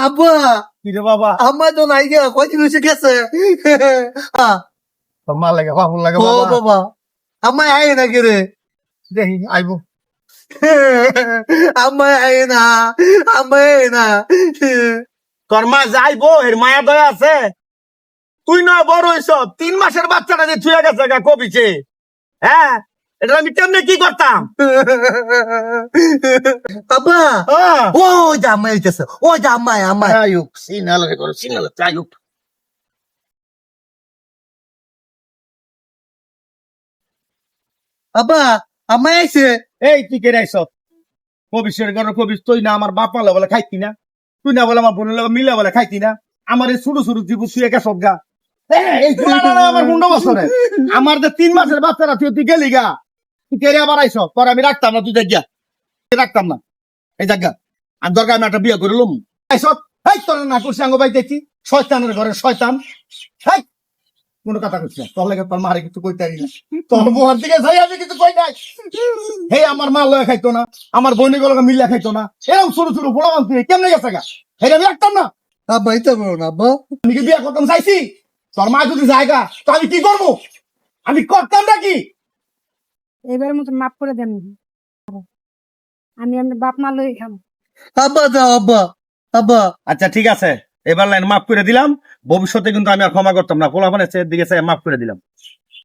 আব্বা কিরে বাবা আমার তো নাই গিয়া কয়দিন হয়েছে গেছে তোর মা লাগে ফাফুল লাগে ও বাবা বাবা আমায় আয় না কে রে দেখি আইবো আমায় আয় না আমায় আয় না তোর মা যাইবো এর মায়া দয়া আছে তুই না বড় হইছ 3 মাসের বাচ্চাটা যে ছুঁয়ে গেছে গা কবিছে হ্যাঁ এটা আমি কেমনে কি করতাম আব্বা হ্যাঁ ও জামাই হইতেছে ও জামাই আমায় আয়ুক সিনাল রে করো সিনাল আয়ুক আব্বা আমায় আইছে এই তুই কে রাইছ কবিশের ঘর কবিস তুই না আমার বাপ মালা বলে খাইতি না তুই না বলে আমার বোনের লগে মিলা বলে খাইতি না আমার এই ছোট ছোট জীবন শুয়ে গেছ গা এই ফুলাটা না আমার 15 বছরে আমার যে 3 মাসের বাচ্চারা তুই গেলি গা তুই কে আবার আইছ পর আমি রাখতাম না তুই দেখিয়া রাখতাম না এই জায়গা আর দরকার আমি একটা বিয়ে করে লম আইস এই তোর না করছি আঙ্গ ভাই দেখি শয়তানের ঘরে শয়তান হেই কোনো কথা কইছ না তোর লাগে তোর মারে কিছু কইতে পারি না তোর মোহর দিকে যাই আমি কিছু কই নাই হে আমার মা লয়া খাইতো না আমার বোনের গলকে মিল্লা খাইতো না এরকম ছোট ছোট বড় মানুষ কেমনে গেছে গা হে আমি রাখতাম না আব্বা এটা বলো না আব্বা আমি কি বিয়ে করতাম চাইছি তোর মা যদি জায়গা তো আমি কি করবো আমি করতাম নাকি এবার মতো মাফ করে দেন আমি আমার বাপ মা লই খাম আব্বা দাও আব্বা আব্বা আচ্ছা ঠিক আছে এবার লাইন মাফ করে দিলাম ভবিষ্যতে কিন্তু আমি আর ক্ষমা করতাম না পোলাপানের দিকে চাই মাফ করে দিলাম